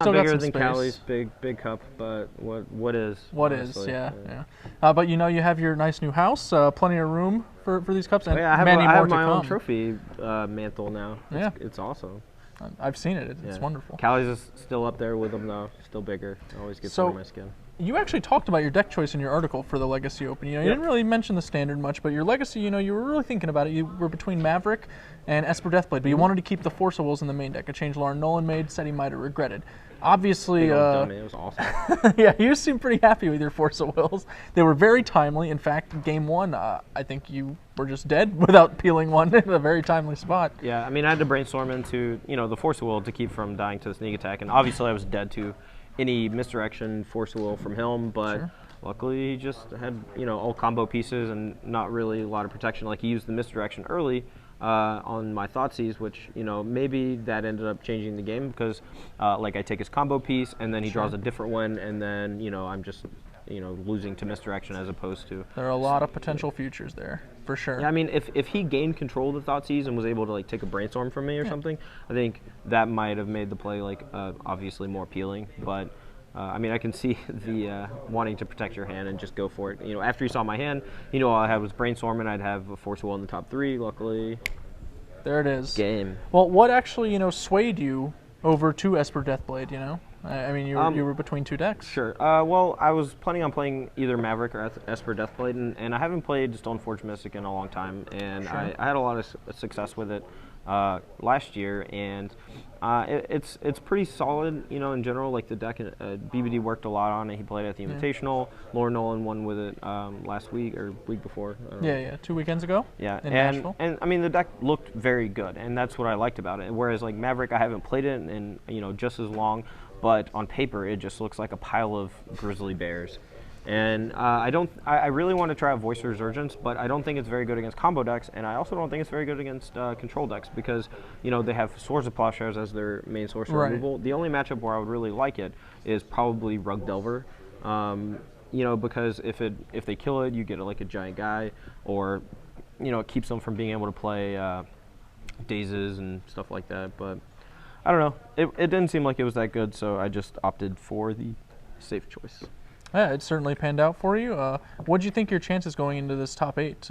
Still bigger got some than space. Cali's big cup, but what is? What honestly. is, yeah. But you know, you have your nice new house, plenty of room for these cups, and Oh, yeah, I have, many I more have to my come. own trophy mantle now. It's awesome. I've seen it. It's wonderful. Cali's is still up there with them though, still bigger. Always gets under my skin. You actually talked about your deck choice in your article for the Legacy Open. You know, you didn't really mention the Standard much, but your Legacy, you know, you were really thinking about it. You were between Maverick and Esper Deathblade, but you wanted to keep the Force of Wills in the main deck, a change Lauren Nolan made, said he might have regretted. Obviously, Big old dummy. It was awesome. yeah, you seem pretty happy with your Force of Wills. They were very timely. In fact, game one, I think you were just dead without peeling one in a very timely spot. Yeah, I mean, I had to brainstorm into, you know, the Force of Will to keep from dying to the sneak attack, and obviously I was dead to any misdirection Force of Will from him, but luckily he just had, you know, all combo pieces and not really a lot of protection. Like, he used the misdirection early on my Thoughtseize, which, you know, maybe that ended up changing the game because, like, I take his combo piece and then he draws a different one, and then, you know, I'm just, you know, losing to misdirection as opposed to... There are a lot of potential futures there, for sure. Yeah, I mean, if he gained control of the Thoughtseize and was able to, like, take a brainstorm from me or something, I think that might have made the play, like, obviously more appealing. But, I mean, I can see the wanting to protect your hand and just go for it. You know, after you saw my hand, you know, all I had was brainstorm, and I'd have a Force of Will in the top 3, luckily. There it is. Game. Well, what actually, you know, swayed you over to Esper Deathblade, you know? I mean, you were between two decks. Sure. Well, I was planning on playing either Maverick or Esper Deathblade, and I haven't played Stoneforge Mystic in a long time, and I had a lot of success with it last year, and it's pretty solid, you know, in general. Like, the deck, BBD worked a lot on it. He played at the Invitational. Lauren Nolan won with it last week or week before. I don't know. Yeah, 2 weekends ago. Yeah, in Nashville. And I mean, the deck looked very good, and that's what I liked about it. Whereas, like, Maverick, I haven't played it in, you know, just as long, but on paper it just looks like a pile of grizzly bears. And I really want to try out Voice Resurgence, but I don't think it's very good against combo decks, and I also don't think it's very good against control decks because, you know, they have Swords of Plowshares as their main source of removal. The only matchup where I would really like it is probably Rug Delver, you know, because if they kill it, you get like a giant guy, or, you know, it keeps them from being able to play Dazes and stuff like that. But I don't know. It didn't seem like it was that good, so I just opted for the safe choice. Yeah, it certainly panned out for you. What do you think your chances going into this top 8?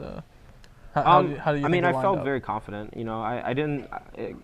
How do you think I mean, I felt up? very confident. You know, I didn't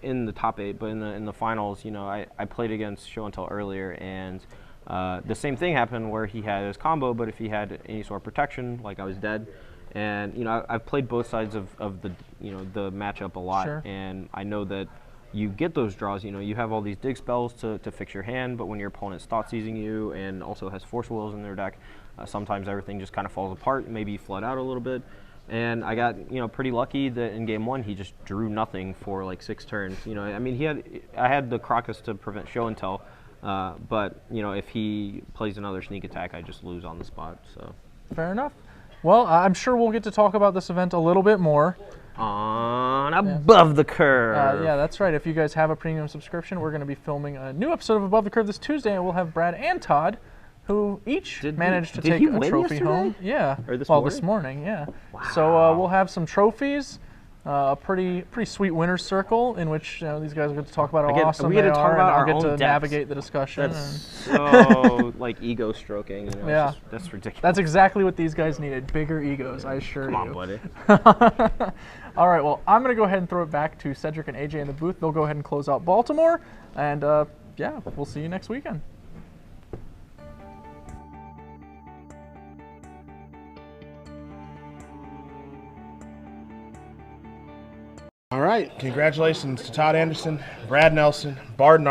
in the top 8, but in the finals, you know, I played against Show and Tell earlier, and the same thing happened where he had his combo, but if he had any sort of protection, like, I was dead. And, you know, I've played both sides of the, you know, the matchup a lot, and I know that you get those draws. You know, you have all these dig spells to fix your hand, but when your opponent's Thoughtseizing you and also has Force Wills in their deck, sometimes everything just kind of falls apart. Maybe you flood out a little bit. And I got, you know, pretty lucky that in game 1 he just drew nothing for like 6 turns. You know, I mean, I had the Crocus to prevent Show and Tell, but, you know, if he plays another sneak attack, I just lose on the spot. So fair enough. Well, I'm sure we'll get to talk about this event a little bit more. On Above the Curve. Yeah, that's right. If you guys have a premium subscription, we're going to be filming a new episode of Above the Curve this Tuesday, and we'll have Brad and Todd, who each managed to take a trophy home. Yeah. Or this morning? This morning, yeah. Wow. So we'll have some trophies, a pretty sweet winner's circle in which, you know, these guys will get to talk about how awesome they are, and I'll get to navigate the discussion. That's so, like, ego stroking. You know, yeah. That's ridiculous. That's exactly what these guys needed, bigger egos, I assure you. Come on, buddy. All right, well, I'm going to go ahead and throw it back to Cedric and AJ in the booth. They'll go ahead and close out Baltimore, and yeah, we'll see you next weekend. All right, congratulations to Todd Anderson, Brad Nelson, Barden